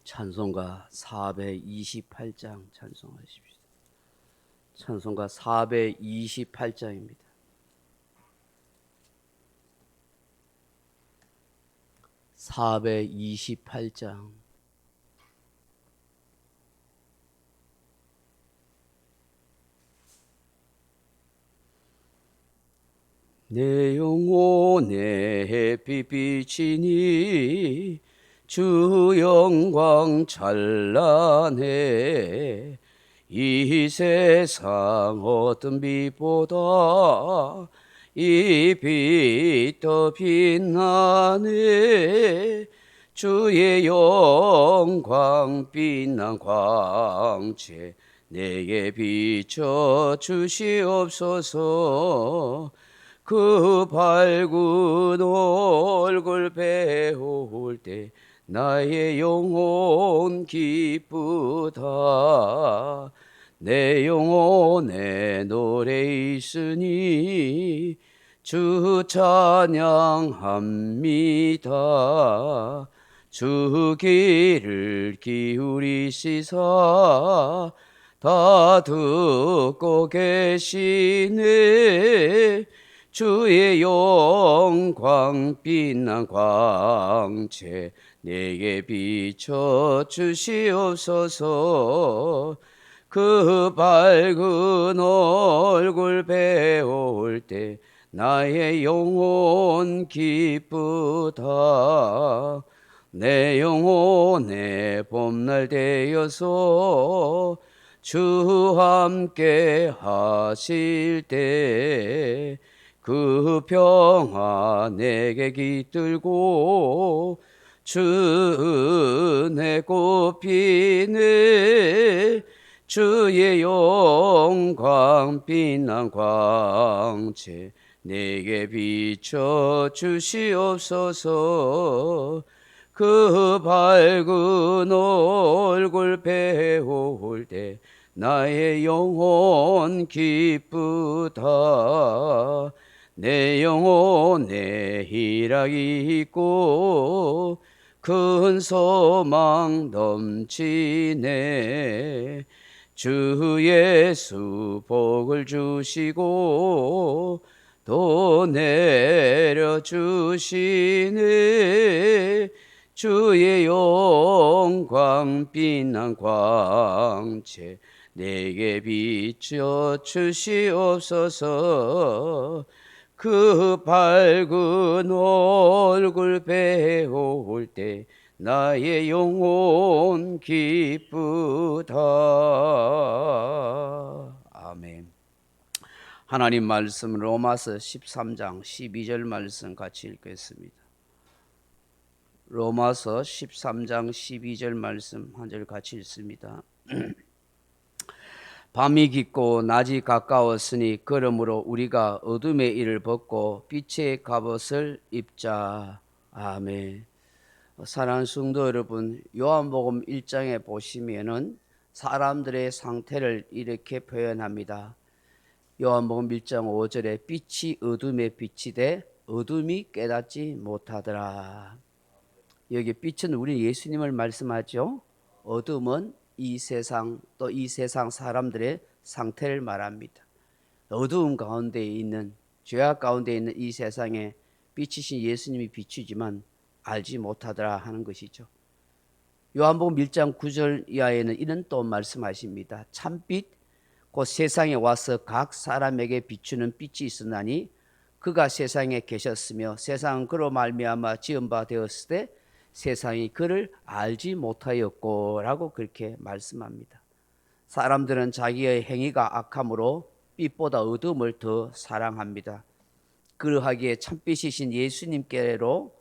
찬송가 428장 찬송하십시다. 찬송가 428장입니다. (428장) 내 영혼의 햇빛 비치니 주 영광 찬란해. 이 세상 어떤 빛보다 이 빛 더 빛나네. 주의 영광 빛난 광채 내게 비춰 주시옵소서. 그 밝은 얼굴 배울 때 나의 영혼 기쁘다. 내 영혼에 노래 있으니 주 찬양합니다. 주 귀를 기울이시사 다 듣고 계시네. 주의 영광 빛난 광채 내게 비춰 주시옵소서. 그 밝은 얼굴 배울 때 나의 영혼 기쁘다. 내 영혼의 봄날 되어서 주 함께 하실 때 그 평화 내게 깃들고 주 은혜 꽃피네. 주의 영광 빛난 광채 내게 비춰 주시옵소서. 그 밝은 얼굴 배울 때 나의 영혼 기쁘다. 내 영혼에 희락이 있고 큰 소망 넘치네. 주 예수 복을 주시고 또 내려주시네. 주의 영광 빛난 광채 내게 비춰 주시옵소서. 그 밝은 얼굴 배울 때 나의 영혼 기쁘다. 아멘. 하나님 말씀 로마서 13장 12절 말씀 같이 읽겠습니다. 로마서 13장 12절 말씀 한 절 같이 읽습니다. 밤이 깊고 낮이 가까웠으니 그러므로 우리가 어둠의 일을 벗고 빛의 갑옷을 입자. 아멘. 사랑하는 성도 여러분, 요한복음 1장에 보시면은 사람들의 상태를 이렇게 표현합니다. 요한복음 1장 5절에 빛이 어둠에 비치되 어둠이 깨닫지 못하더라. 여기 빛은 우리 예수님을 말씀하죠. 어둠은 이 세상 또 이 세상 사람들의 상태를 말합니다. 어두운 가운데 있는 죄악 가운데 있는 이 세상에 빛이신 예수님이 비추지만 알지 못하더라 하는 것이죠. 요한복음 1장 9절 이하에는 이런 또 말씀하십니다. 참빛 곧 세상에 와서 각 사람에게 비추는 빛이 있으나니 그가 세상에 계셨으며 세상은 그로 말미암아 지은 바 되었을 때 세상이 그를 알지 못하였고 라고 그렇게 말씀합니다. 사람들은 자기의 행위가 악함으로 빛보다 어둠을 더 사랑합니다. 그러하기에 참빛이신 예수님께로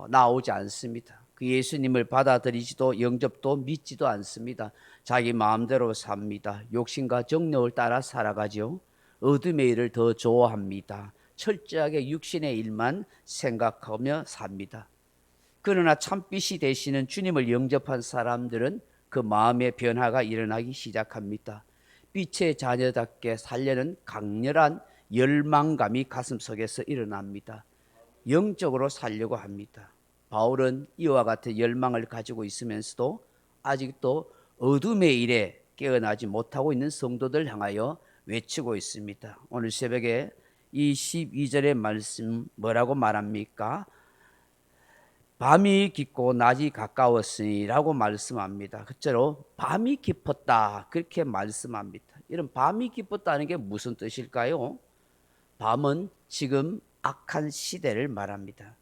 나오지 않습니다. 그 예수님을 받아들이지도 영접도 믿지도 않습니다. 자기 마음대로 삽니다. 욕심과 정욕을 따라 살아가죠. 어둠의 일을 더 좋아합니다. 철저하게 육신의 일만 생각하며 삽니다. 그러나 참빛이 되시는 주님을 영접한 사람들은 그 마음의 변화가 일어나기 시작합니다. 빛의 자녀답게 살려는 강렬한 열망감이 가슴속에서 일어납니다. 영적으로 살려고 합니다. 바울은 이와 같은 열망을 가지고 있으면서도 아직도 어둠의 일에 깨어나지 못하고 있는 성도들 향하여 외치고 있습니다. 오늘 새벽에 이 12절의 말씀 뭐라고 말합니까? 밤이 깊고 낮이 가까웠으니 라고 말씀합니다. 그대로 밤이 깊었다 그렇게 말씀합니다. 이런 밤이 깊었다는 게 무슨 뜻일까요? 밤은 지금 악한 시대를 말합니다.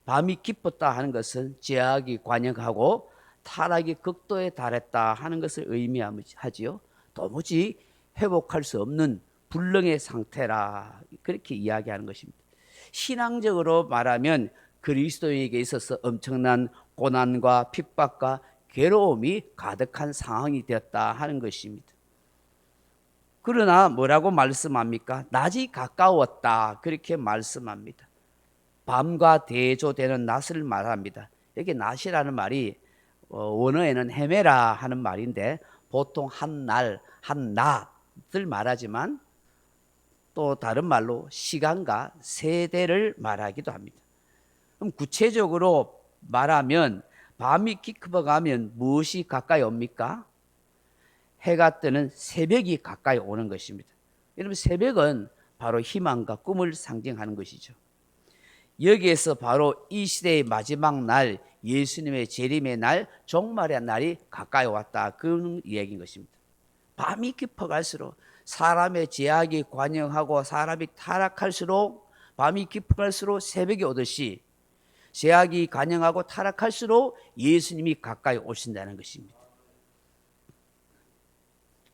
밤이 깊었다 하는 것은 죄악이 관영하고 타락이 극도에 달했다 하는 것을 의미하지요. 도무지 회복할 수 없는 불능의 상태라 그렇게 이야기하는 것입니다. 신앙적으로 말하면 그리스도인에게 있어서 엄청난 고난과 핍박과 괴로움이 가득한 상황이 되었다 하는 것입니다. 그러나 뭐라고 말씀합니까? 낮이 가까웠다 그렇게 말씀합니다. 밤과 대조되는 낮을 말합니다. 여기 낮이라는 말이 원어에는 헤매라 하는 말인데 보통 한 날, 한 낮을 말하지만 또 다른 말로 시간과 세대를 말하기도 합니다. 그럼 구체적으로 말하면 밤이 깊어가면 무엇이 가까이 옵니까? 해가 뜨는 새벽이 가까이 오는 것입니다. 여러분 새벽은 바로 희망과 꿈을 상징하는 것이죠. 여기에서 바로 이 시대의 마지막 날 예수님의 재림의 날 종말의 날이 가까이 왔다 그런 얘기인 것입니다. 밤이 깊어갈수록 사람의 죄악이 관영하고 사람이 타락할수록 밤이 깊어갈수록 새벽이 오듯이 죄악이 관영하고 타락할수록 예수님이 가까이 오신다는 것입니다.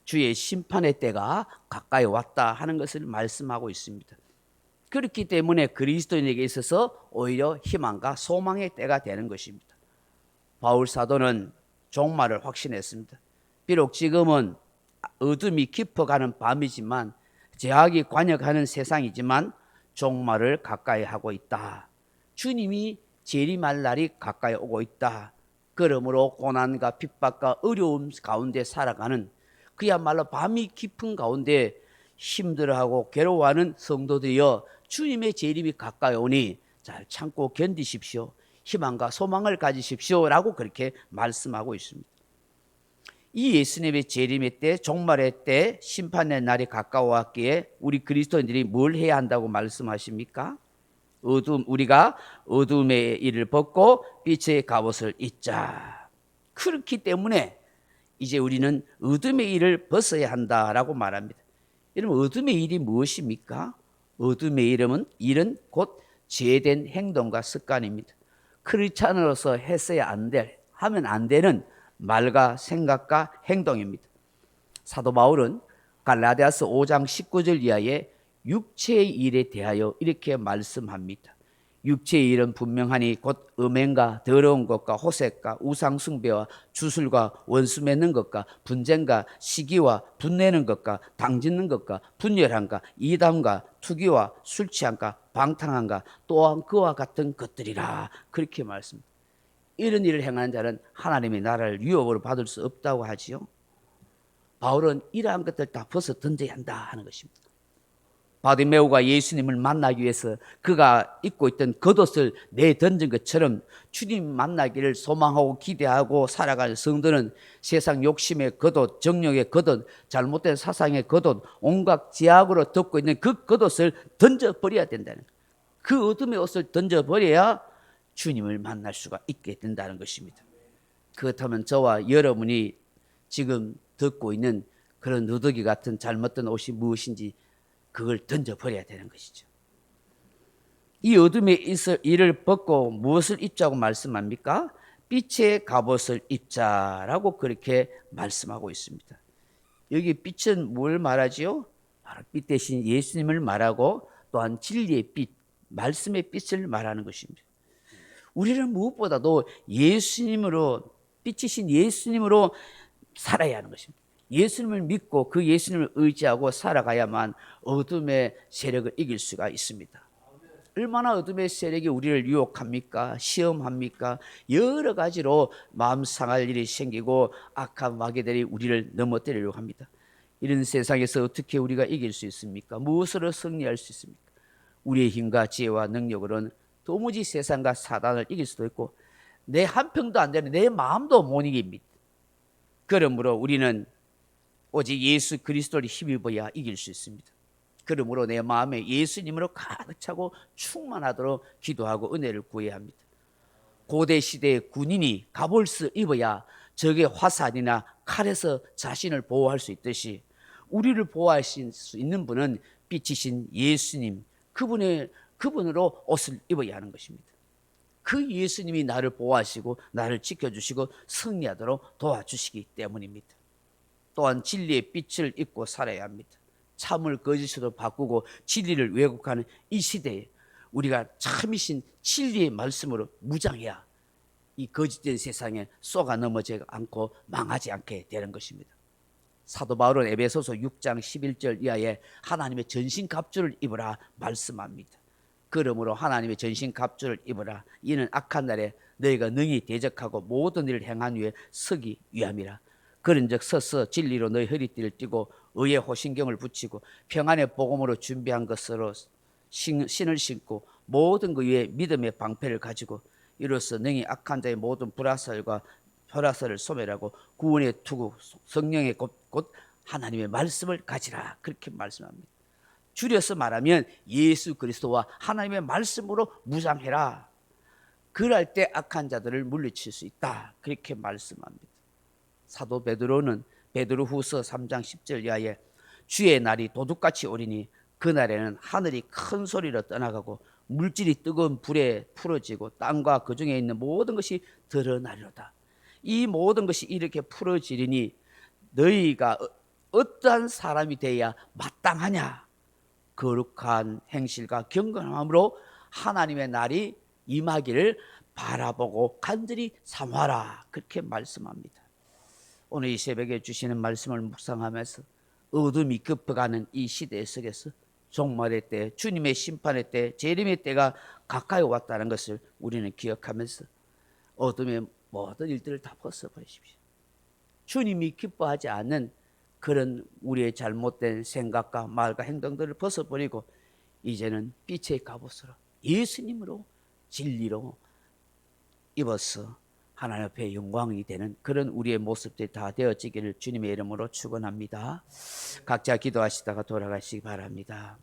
주의 심판의 때가 가까이 왔다 하는 것을 말씀하고 있습니다. 그렇기 때문에 그리스도인에게 있어서 오히려 희망과 소망의 때가 되는 것입니다. 바울 사도는 종말을 확신했습니다. 비록 지금은 어둠이 깊어가는 밤이지만 죄악이 관역하는 세상이지만 종말을 가까이 하고 있다. 주님이 재림할 날이 가까이 오고 있다. 그러므로 고난과 핍박과 어려움 가운데 살아가는 그야말로 밤이 깊은 가운데 힘들어하고 괴로워하는 성도들이여 주님의 재림이 가까이 오니 잘 참고 견디십시오. 희망과 소망을 가지십시오 라고 그렇게 말씀하고 있습니다. 이 예수님의 재림의 때 종말의 때 심판의 날이 가까워왔기에 우리 그리스도인들이 뭘 해야 한다고 말씀하십니까? 우리가 어둠의 일을 벗고 빛의 갑옷을 입자. 그렇기 때문에 이제 우리는 어둠의 일을 벗어야 한다라고 말합니다. 여러분 어둠의 일이 무엇입니까? 어둠의 일은 곧 죄된 행동과 습관입니다. 크리스찬으로서 했어야 하면 안 되는 말과 생각과 행동입니다. 사도 바울은 갈라디아서 5장 19절 이하에 육체의 일에 대하여 이렇게 말씀합니다. 육체의 일은 분명하니 곧 음행과 더러운 것과 호색과 우상숭배와 주술과 원수 맺는 것과 분쟁과 시기와 분내는 것과 당짓는 것과 분열함과 이담과 투기와 술 취함과 방탕함과 또한 그와 같은 것들이라 그렇게 말씀합니다. 이런 일을 행하는 자는 하나님의 나라를 유업으로 받을 수 없다고 하지요. 바울은 이러한 것들 다 벗어 던져야 한다 하는 것입니다. 바디메오가 예수님을 만나기 위해서 그가 입고 있던 겉옷을 내던진 것처럼 주님 만나기를 소망하고 기대하고 살아갈 성도는 세상 욕심의 겉옷, 정욕의 겉옷, 잘못된 사상의 겉옷, 온갖 죄악으로 덮고 있는 그 겉옷을 던져버려야 된다는 거예요. 그 어둠의 옷을 던져버려야 주님을 만날 수가 있게 된다는 것입니다. 그렇다면 저와 여러분이 지금 듣고 있는 그런 누더기 같은 잘못된 옷이 무엇인지 그걸 던져버려야 되는 것이죠. 이 어둠의 일을 벗고 무엇을 입자고 말씀합니까? 빛의 갑옷을 입자라고 그렇게 말씀하고 있습니다. 여기 빛은 뭘 말하지요? 바로 빛 대신 예수님을 말하고 또한 진리의 빛, 말씀의 빛을 말하는 것입니다. 우리는 무엇보다도 예수님으로 빛이신 예수님으로 살아야 하는 것입니다. 예수님을 믿고 그 예수님을 의지하고 살아가야만 어둠의 세력을 이길 수가 있습니다. 얼마나 어둠의 세력이 우리를 유혹합니까? 시험합니까? 여러 가지로 마음 상할 일이 생기고 악한 마귀들이 우리를 넘어뜨리려고 합니다. 이런 세상에서 어떻게 우리가 이길 수 있습니까? 무엇으로 승리할 수 있습니까? 우리의 힘과 지혜와 능력으로는 도무지 세상과 사단을 이길 수도 있고 내 한평도 안 되는 내 마음도 못 이깁니다. 그러므로 우리는 오직 예수 그리스도를 힘입어야 이길 수 있습니다. 그러므로 내 마음에 예수님으로 가득 차고 충만하도록 기도하고 은혜를 구해야 합니다. 고대 시대의 군인이 갑옷을 입어야 적의 화살이나 칼에서 자신을 보호할 수 있듯이 우리를 보호하실 수 있는 분은 빛이신 예수님, 그분으로 옷을 입어야 하는 것입니다. 그 예수님이 나를 보호하시고 나를 지켜주시고 승리하도록 도와주시기 때문입니다. 또한 진리의 빛을 입고 살아야 합니다. 참을 거짓으로 바꾸고 진리를 왜곡하는 이 시대에 우리가 참이신 진리의 말씀으로 무장해야 이 거짓된 세상에 쏘가 넘어지지 않고 망하지 않게 되는 것입니다. 사도 바울은 에베소서 6장 11절 이하에 하나님의 전신갑주를 입으라 말씀합니다. 그러므로 하나님의 전신갑주를 입으라. 이는 악한 날에 너희가 능히 대적하고 모든 일을 행한 후에 서기 위함이라. 그런즉 서서 진리로 너희 허리띠를 띠고 의의 호신경을 붙이고 평안의 복음으로 준비한 것으로 신을 신고 모든 그 위에 믿음의 방패를 가지고 이로써 능히 악한 자의 모든 불화살과 혈화살을 소멸하고 구원의 투구 성령의 곧 하나님의 말씀을 가지라. 그렇게 말씀합니다. 줄여서 말하면 예수 그리스도와 하나님의 말씀으로 무장해라. 그럴 때 악한 자들을 물리칠 수 있다. 그렇게 말씀합니다. 사도 베드로는 베드로후서 3장 10절 이하에 주의 날이 도둑같이 오리니 그날에는 하늘이 큰 소리로 떠나가고 물질이 뜨거운 불에 풀어지고 땅과 그 중에 있는 모든 것이 드러나리로다. 이 모든 것이 이렇게 풀어지리니 너희가 어떠한 사람이 되어야 마땅하냐? 거룩한 행실과 경건함으로 하나님의 날이 임하기를 바라보고 간절히 삼하라. 그렇게 말씀합니다. 오늘 이 새벽에 주시는 말씀을 묵상하면서 어둠이 급해가는 이 시대 속에서 종말의 때, 주님의 심판의 때, 재림의 때가 가까이 왔다는 것을 우리는 기억하면서 어둠의 모든 일들을 다 벗어버리십시오. 주님이 기뻐하지 않는 그런 우리의 잘못된 생각과 말과 행동들을 벗어버리고 이제는 빛의 갑옷으로 예수님으로 진리로 입어서 하나님 앞에 영광이 되는 그런 우리의 모습들이 다 되어지기를 주님의 이름으로 축원합니다. 각자 기도하시다가 돌아가시기 바랍니다.